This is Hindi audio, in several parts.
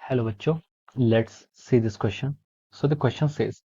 Hello bachcho, let's see this question. So the question says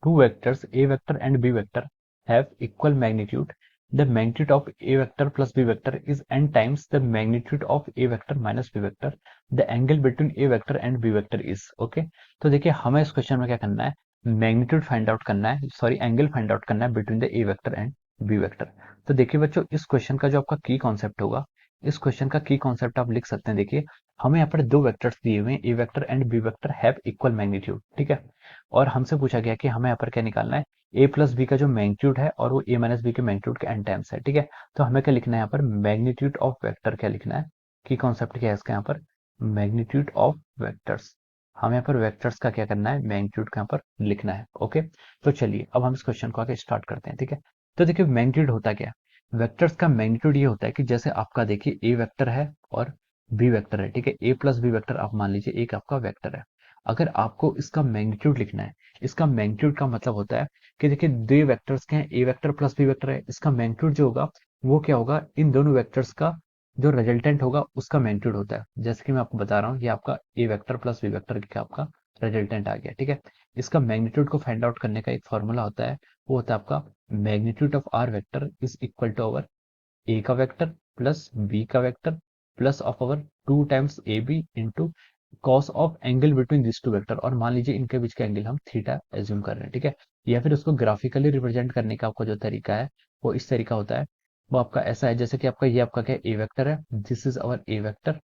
two vectors A vector and B vector have equal magnitude. The magnitude of A vector plus B vector is n times the magnitude of A vector minus B vector. The angle between A vector and B vector is okay. तो देखिए हमें इस क्वेश्चन में क्या करना है, मैग्नीट्यूड फाइंड आउट करना है, सॉरी एंगल फाइंड आउट करना है between the A vector and B vector. तो देखिए बच्चों, इस क्वेश्चन का जो आपका की कॉन्सेप्ट होगा, इस क्वेश्चन का की कॉन्सेप्ट आप लिख सकते हैं। देखिए हमें यहाँ पर दो वेक्टर्स दिए हुए हैं, A vector and B vector have equal magnitude, ठीक है। और हमसे पूछा गया कि हमें यहाँ पर क्या निकालना है, ए प्लस बी का जो मैग्नीट्यूड है और वो ए माइनस बी के मैग्नीट्यूड के एन टाइम्स है, ठीक है। तो हमें क्या लिखना है यहाँ पर, मैग्नीट्यूड ऑफ वेक्टर क्या लिखना है, की कॉन्सेप्ट क्या है इसका यहाँ पर, मैग्नीट्यूड ऑफ वेक्टर्स। हमें यहाँ पर वेक्टर्स का क्या करना है, मैग्नीट्यूड का यहाँ पर लिखना है, ओके। तो चलिए अब हम इस क्वेश्चन को आगे स्टार्ट करते हैं, ठीक है। तो देखिए मैग्नीट्यूड होता क्या है, वेक्टर्स का मैग्नीट्यूड ये होता है कि जैसे आपका देखिए ए वेक्टर है और बी वेक्टर है, ठीक है। ए प्लस बी वेक्टर आप मान लीजिए एक आपका वेक्टर है। अगर आपको इसका मैग्नीट्यूड लिखना है, इसका मैग्नीट्यूड का मतलब होता है कि देखिए दो वेक्टर्स के हैं, A vector plus B vector है, इसका मैग्नीट्यूड जो होगा वो क्या होगा, इन दोनों वेक्टर्स का जो रिजल्टेंट होगा उसका मैग्नीट्यूड होता है। जैसे कि मैं आपको बता रहा हूँ, ये आपका A vector plus B vector का आपका रिजल्टेंट आ गया, ठीक है। इसका मैग्नीट्यूड को फाइंड आउट करने का एक फॉर्मूला होता है, वो होता है आपका magnitude of R vector is equal to our A का वेक्टर प्लस बी का vector plus of our two times A B into cos of angle between this two vector. और मान लीजिए इनके बीच का एंगल हम थीटा एज्यूम कर रहे हैं, ठीक है। या फिर उसको ग्राफिकली रिप्रेजेंट करने का आपका जो तरीका है वो इस तरीका होता है, वो आपका ऐसा है जैसे कि आपका ये आपका क्या ए वेक्टर है, this is our A vector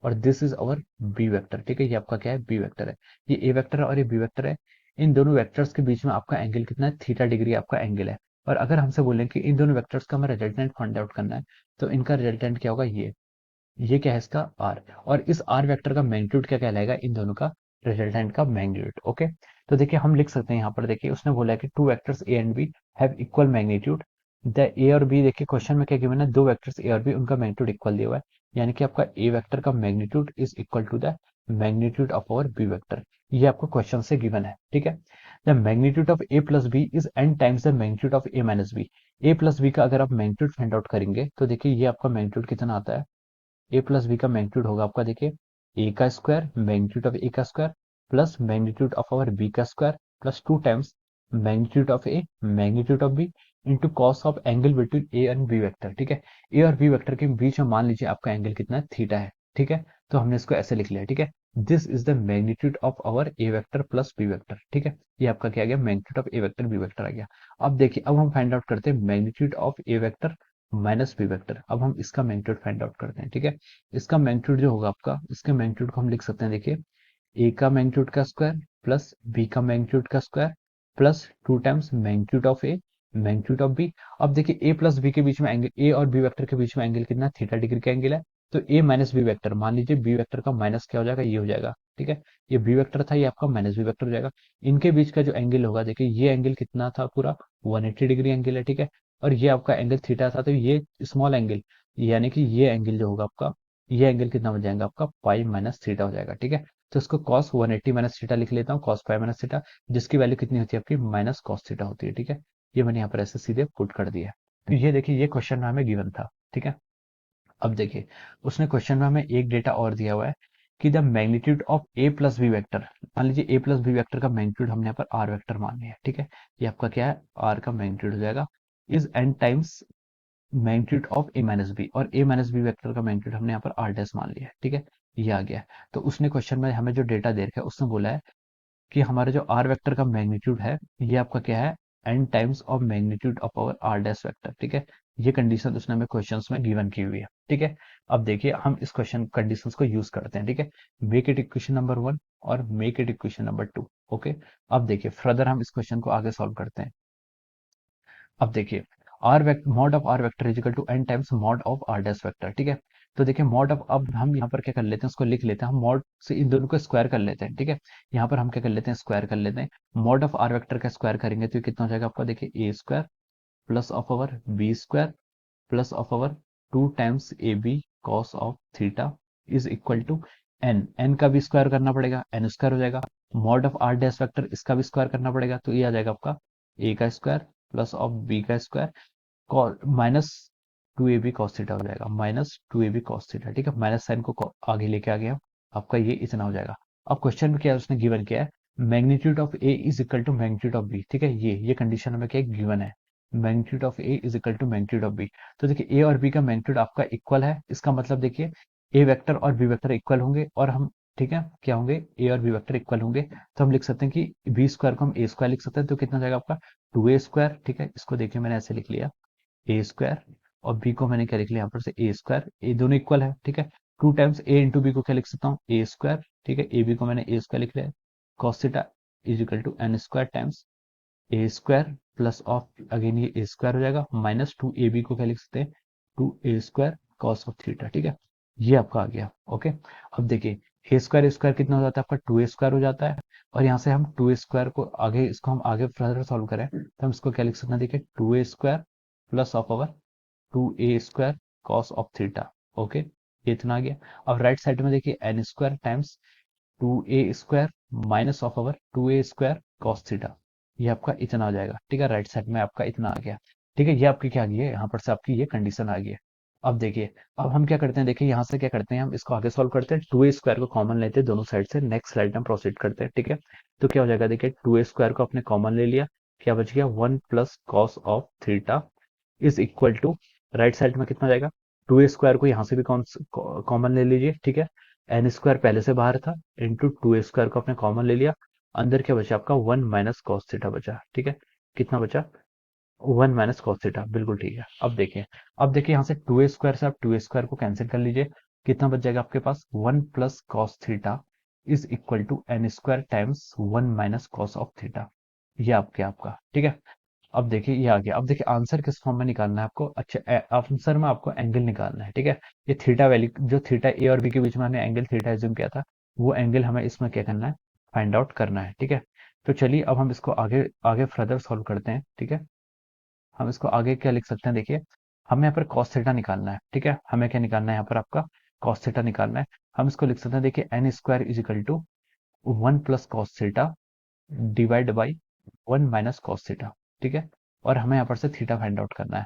और this is our B vector, ठीक है। ये आपका क्या है, बी वेक्टर है। ये ए वेक्टर है और ये बी वेक्टर है। इन दोनों वेक्टर्स के बीच में आपका एंगल कितना है, थीटा डिग्री आपका एंगल है। और अगर हमसे बोलें कि इन दोनों वेक्टर्स का हमें रिजल्टेंट फाइंड आउट करना है, तो इनका रिजल्टेंट क्या होगा, ये क्या है इसका आर। और इस आर वेक्टर का मैग्नीट्यूड क्या कहलाएगा, इन दोनों का रिजल्टेंट का मैग्नीट्यूड, ओके। तो देखिए हम लिख सकते हैं यहाँ पर, देखिए उसने बोला है कि two vectors A and B have equal magnitude. The A और बी, देखिए क्वेश्चन में क्या गिवन है, दो वेक्टर्स ए और बी उनका मैग्नीट्यूड इक्वल दिया हुआ है, यानी कि आपका ए वेक्टर का magnitude is equal to the magnitude of our B vector. ये आपको क्वेश्चन से गिवन है, ठीक है। The magnitude of A plus B is N times the magnitude of A minus B. A plus B का अगर आप मैग्नीट्यूड फाइंड आउट करेंगे तो देखिए ये आपका मैग्नीट्यूड कितना आता है, ए प्लस बी का मैग्नीट्यूड होगा आपका, देखिए ए का स्क्वायर मैग्नीट्यूड ऑफ ए का square plus magnitude of our B का square plus two times magnitude of A magnitude of B into cos of angle between A and B vector, ठीक है। ए और बी वेक्टर के बीच में मान लीजिए आपका एंगल कितना है, थीटा है, ठीक है। तो हमने इसको ऐसे लिख लिया, ठीक है। This is the magnitude of our A vector plus B vector, ठीक है। ये आपका क्या आ गया, magnitude of A vector B vector आ गया। अब देखिए अब हम फाइंड आउट करते हैं magnitude of A vector minus B vector. अब हम इसका मैग्नीट्यूड फाइंड आउट करते हैं, ठीक है। इसका मैग्नीट्यूड जो होगा आपका, इसके मैग्नीट्यूड को हम लिख सकते हैं, देखिए ए का मैग्नीट्यूड का स्क्वायर प्लस बी का मैग्नीट्यूड का square plus two times magnitude of A magnitude of B. अब देखिए ए प्लस बी के बीच में एंगल, ए और बी वेक्टर के बीच में एंगल कितना, थीटा डिग्री का एंगल है। तो ए माइनस बी वेक्टर, मान लीजिए बी वेक्टर का माइनस क्या हो जाएगा, ये हो जाएगा, ठीक है। ये बी वेक्टर था, ये आपका माइनस बी वेक्टर हो जाएगा। इनके बीच का जो एंगल होगा, देखिए ये एंगल कितना था, पूरा 180 डिग्री एंगल है, ठीक है। और ये आपका एंगल थीटा था, तो ये स्मॉल एंगल, यानी कि ये एंगल जो होगा आपका, ये एंगल कितना हो जाएगा आपका, पाई माइनस थीटा हो जाएगा, ठीक है। तो इसको cos 180 माइनस थीटा लिख लेता हूँ, cos पाई माइनस थीटा, जिसकी वैल्यू कितनी होती है आपकी, माइनस cos थीटा होती है, ठीक है। ये मैंने यहाँ पर ऐसे सीधे पुट कर दिया है। तो ये देखिए ये क्वेश्चन में हमें गिवन था, ठीक है। अब देखिए उसने क्वेश्चन में हमें एक डेटा और दिया हुआ है कि the magnitude of A plus B vector, मान लीजिए ए प्लस बी वेक्टर का मैग्नीट्यूड हमने यहाँ पर आर वेक्टर मान लिया है, ठीक है। ये आपका क्या है, आर का मैग्नीट्यूड हो जाएगा, is N times magnitude of A minus B. और ए माइनस बी वेक्टर का मैग्नीट्यूड हमने यहाँ पर आर डैश मान लिया है, ठीक है। ये आ गया है। तो उसने क्वेश्चन में हमें जो डेटा दे रखा है, उसने बोला है कि हमारा जो आर वेक्टर का मैग्नीट्यूड है, ये आपका क्या है, N times of magnitude of our R dash vector, ठीक है। ये कंडीशन उसने हमें क्वेश्चंस में गिवन की हुई है, ठीक है। अब देखिए हम इस क्वेश्चन कंडीशंस को यूज करते हैं, ठीक है। मेक इट इक्वेशन नंबर 1 और make it equation number 2, okay. अब देखिए फर्दर हम इस क्वेश्चन को आगे सॉल्व करते हैं। अब देखिए R vector, mod of R vector is equal to N times mod of R dash vector, ठीक है। तो देखिए मॉड ऑफ, अब हम यहाँ पर क्या कर लेते हैं, उसको लिख लेते हैं, हम मॉड से इन दोनों को स्क्वायर कर लेते हैं, ठीक है। यहाँ पर हम क्या कर लेते हैं, स्क्वायर कर लेते हैं। मॉड ऑफ आर वेक्टर का स्क्वायर करेंगे तो ये कितना हो जाएगा आपका, देखिए A square plus of our B square plus of our two times A B cos of theta is equal to N, N का भी स्क्वायर करना पड़ेगा, एन स्क्वायर हो जाएगा। Mod of R dash vector, इसका भी स्क्वायर करना पड़ेगा, तो ये आ जाएगा आपका ए का स्क्वायर प्लस ऑफ बी का square minus two A B cos theta हो जाएगा, minus two A B cos theta, ठीक है। माइनस साइन को आगे लेके आ गया, आपका ये इतना हो जाएगा। अब क्वेश्चन में क्या है, उसने गिवन किया है magnitude of A is equal to magnitude of B, ठीक है, ये कंडीशन हमें क्या गिवन है, magnitude of A is equal to magnitude of B. तो देखिए ए और बी का मैग्नीट्यूड आपका इक्वल है, इसका मतलब देखिए ए वेक्टर और बी वेक्टर इक्वल होंगे, और हम ठीक है क्या होंगे, ए और बी वेक्टर इक्वल होंगे, तो हम लिख सकते हैं कि बी स्क्वायर को हम ए स्क्वायर लिख सकते हैं, तो कितना हो जाएगा आपका 2a स्क्वायर, ठीक है, इसको देखिए मैंने ऐसे लिख लिया ए स्क्वायर, और बी को मैंने क्या लिख लिया यहाँ पर से ए स्क्वायर, ए दोनों इक्वल है, ठीक है, 2 टाइम्स ए इंटू बी को क्या लिख सकता हूँ ए स्क्वायर, ठीक है, ए बी को मैंने ए स्क्वायर लिख लिया, cos theta is equal to N square times A square plus of again ये ए स्क्वायर हो जाएगा, माइनस 2ab को क्या लिख सकते हैं 2a square cos of theta, ठीक है, ये आपका आ गया। ओके, अब देखिए ए स्क्वायर स्क्वायर कितना हो जाता है आपका 2a स्क्वायर हो जाता है, और यहाँ से हम 2a स्क्वायर को आगे, इसको हम आगे फर्दर सॉल्व करें तो हम इसको क्या लिख सकते हैं, देखिए 2a square plus of our 2a square cos of theta. Okay, ये इतना आ गया। अब राइट साइड में देखिए N square times 2a square minus of our 2a square cos theta, ये आपका इतना आ जाएगा, ठीक है, राइट साइड में आपका इतना आ गया, ठीक है, ये आपकी क्या आ गई है, यहाँ पर से आपकी ये कंडीशन आ गई है। अब देखिए, अब हम क्या करते हैं, देखिए यहाँ से क्या करते हैं, हम इसको आगे सॉल्व करते हैं, 2a स्क्वायर को कॉमन लेते हैं दोनों साइड से, नेक्स्ट स्लाइड में प्रोसीड करते हैं, ठीक है, तो क्या हो जाएगा, देखिए 2a स्क्वायर को आपने कॉमन ले लिया, क्या बच गया 1 plus cos of theta is equal to, right side में कितना जाएगा, 2a स्क्वायर को यहाँ से भी कॉमन ले लीजिए, ठीक है, एन स्क्वायर पहले से बाहर था, इंटू 2a स्क्वायर को आपने कॉमन ले लिया, अंदर क्या बचा आपका 1 माइनस कॉस थीटा बचा, ठीक है, कितना बचा 1 माइनस कॉस थीटा, बिल्कुल ठीक है। अब देखिए यहाँ से 2a स्क्वायर से आप 2a स्क्वायर को कैंसिल कर लीजिए, कितना बच जाएगा आपके पास 1 plus cos theta is equal to N square times 1 minus cos of theta, ये आपके आपका ठीक है। अब देखिए ये आ गया, अब देखिए आंसर किस फॉर्म में निकालना है आपको, अच्छा आंसर में आपको एंगल निकालना है, ठीक है, ये थीटा वैल्यू जो थीटा ए और बी के बीच में हमने एंगल थीटा एज्यूम किया था, वो एंगल हमें इसमें क्या करना है, फाइंड आउट करना है, ठीक है। तो चलिए अब हम इसको आगे आगे फर्दर सॉल्व करते हैं, ठीक है, हम इसको आगे क्या लिख सकते हैं, देखिए हमें यहाँ पर कॉस थीटा निकालना है, ठीक है, हमें क्या निकालना है यहाँ पर आपका कॉस थीटा निकालना है, हम इसको लिख सकते हैं, देखिए N square is equal to 1 plus cos theta divide by 1 minus cos theta, ठीक है, और हमें यहाँ पर से थीटा फाइंड आउट करना है।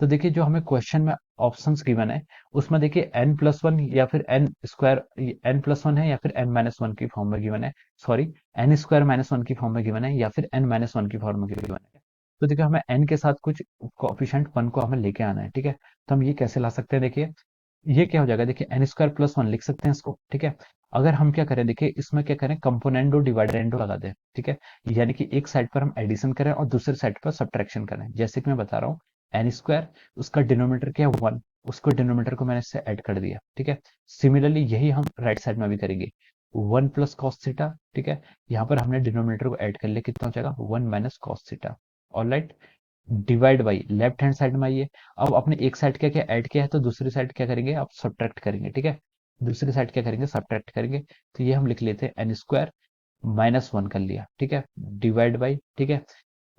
तो देखिए जो हमें क्वेश्चन में ऑप्शंस गिवन है, उसमें देखिए n+1 या फिर एन स्क्वायर, n+1 है या फिर n-1 की फॉर्म में गिवन है, सॉरी n² - 1 की फॉर्म में गिवन है या फिर n-1 की फॉर्म में गिवन है। तो देखिए हमें n के साथ कुछ कोएफिशिएंट 1 को हमें लेके आना है, ठीक है, तो हम ये कैसे ला सकते हैं, देखिए ये क्या हो जाएगा, देखिए n² + 1 लिख सकते हैं इसको, ठीक है। अगर हम क्या करें, देखिए इसमें क्या करें, कंपोनेंडो डिवाइडेंडो लगा दें, ठीक है, यानी कि एक साइड पर हम एडिशन करें और दूसरे साइड पर सब्ट्रैक्शन करें, जैसे कि मैं बता रहा हूँ n², उसका डिनोमिनेटर क्या है 1, उसको डिनोमिनेटर को मैंने इससे ऐड कर दिया, ठीक है। सिमिलरली यही हम राइट साइड में भी करेंगे, 1 प्लस कॉस थीटा, ठीक है, यहाँ पर हमने डिनोमिनेटर को ऐड कर लिया, कितना हो जाएगा 1 minus cos theta, alright, divide by left hand side में आइए, अब अपने एक साइड क्या क्या ऐड किया है तो दूसरी साइड क्या करेंगे, आप सब्ट्रैक्ट करेंगे, ठीक है, दूसरी साइड क्या करेंगे सब्ट्रैक्ट करेंगे, तो ये हम लिख लेते हैं n² - 1 कर लिया, ठीक है, डिवाइड बाई, ठीक है,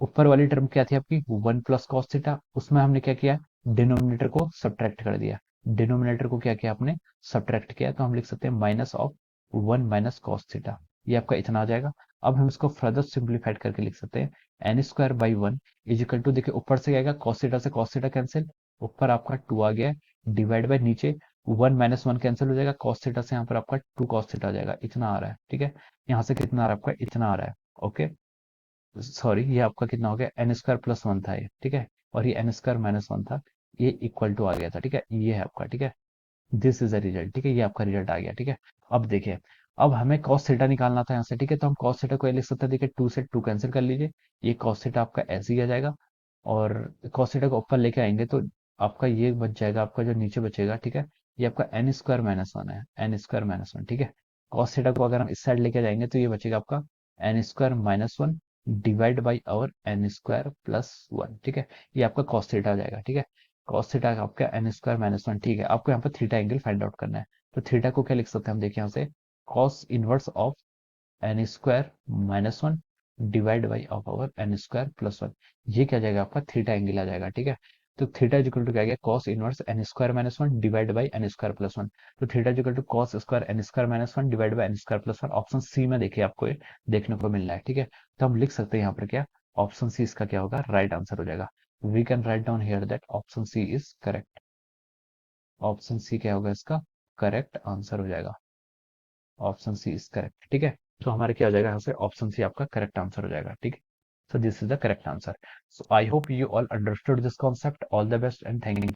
ऊपर वाली टर्म क्या थी आपकी 1 प्लस कॉस थीटा, उसमें हमने क्या किया, डिनोमिनेटर को सब्ट्रैक्ट कर दिया, डिनोमिनेटर को क्या किया आपने सब्ट्रैक्ट किया, तो हम लिख सकते हैं minus of 1 minus cos theta, ये आपका इतना आ जाएगा। अब हम इसको फर्दर सिंप्लीफाइड करके लिख सकते हैं n² / 1 इज इक्वल टू, देखिए ऊपर से क्या आएगा कॉस थीटा से कॉस थीटा कैंसिल, ऊपर आपका 2 आ गया है, डिवाइड बाय नीचे 1 - 1 कैंसिल हो जाएगा, कॉस थीटा से यहाँ पर आपका 2 cos थीटा आ जाएगा, इतना आ रहा है, ठीक है, यहाँ से कितना आ रहा है आपका इतना आ रहा है। ओके, सॉरी ये आपका कितना हो गया n² + 1 था ये, ठीक है, और ये n² - 1 था, ये इक्वल टू आ गया था, ठीक है, ये है आपका, ठीक है, दिस इज अ रिजल्ट, ठीक है, ये आपका रिजल्ट आ गया, ठीक है। अब देखिए, अब हमें कॉस थीटा निकालना था यहाँ से, ठीक है, तो हम कॉस थीटा को ये लिख सकते हैं, देखिए 2 से 2 कैंसिल कर लीजिए, ये कॉस थीटा आपका ऐसे ही आ जाएगा, और कॉस थीटा को ऊपर लेके आएंगे तो आपका ये बच जाएगा, आपका जो नीचे बचेगा, ठीक है, ये आपका n² - 1 है, n² - 1, ठीक है, कॉस थीटा को अगर हम इस साइड लेके जाएंगे तो ये बचेगा आपका n² - 1 divide by our n² + 1, ठीक है, ये आपका कॉस थीटा आ जाएगा, ठीक है, कॉस थीटा आपका n² - 1, ठीक है, आपको यहाँ पर थीटा एंगल फाइंड आउट करना है, तो थीटा को क्या लिख सकते हैं हम, देखिए यहाँ से cos inverse of n² - 1 divide by of our n² + 1, ये क्या जाएगा आपका थीटा एंगल आ जाएगा, ठीक है, तो थीटा इज इक्वल टू क्या गया cos inverse n² - 1 divide by n² + 1, तो theta is equal to cos square n² - 1 divide by n² + 1, option C में देखिए आपको ये देखने को मिल रहा है, ठीक है, तो हम लिख सकते हैं यहाँ पर क्या, ऑप्शन सी इसका क्या होगा, राइट आंसर हो जाएगा। We can write down here that option C is correct, option C क्या होगा इसका करेक्ट आंसर हो जाएगा। Option C is correct. ठीक है, तो हमारे क्या हो जाएगा यहाँ से, ऑप्शन सी आपका करेक्ट आंसर हो जाएगा। ठीक है, so this is the correct answer. So I hope you all understood this concept. All the best and thank you.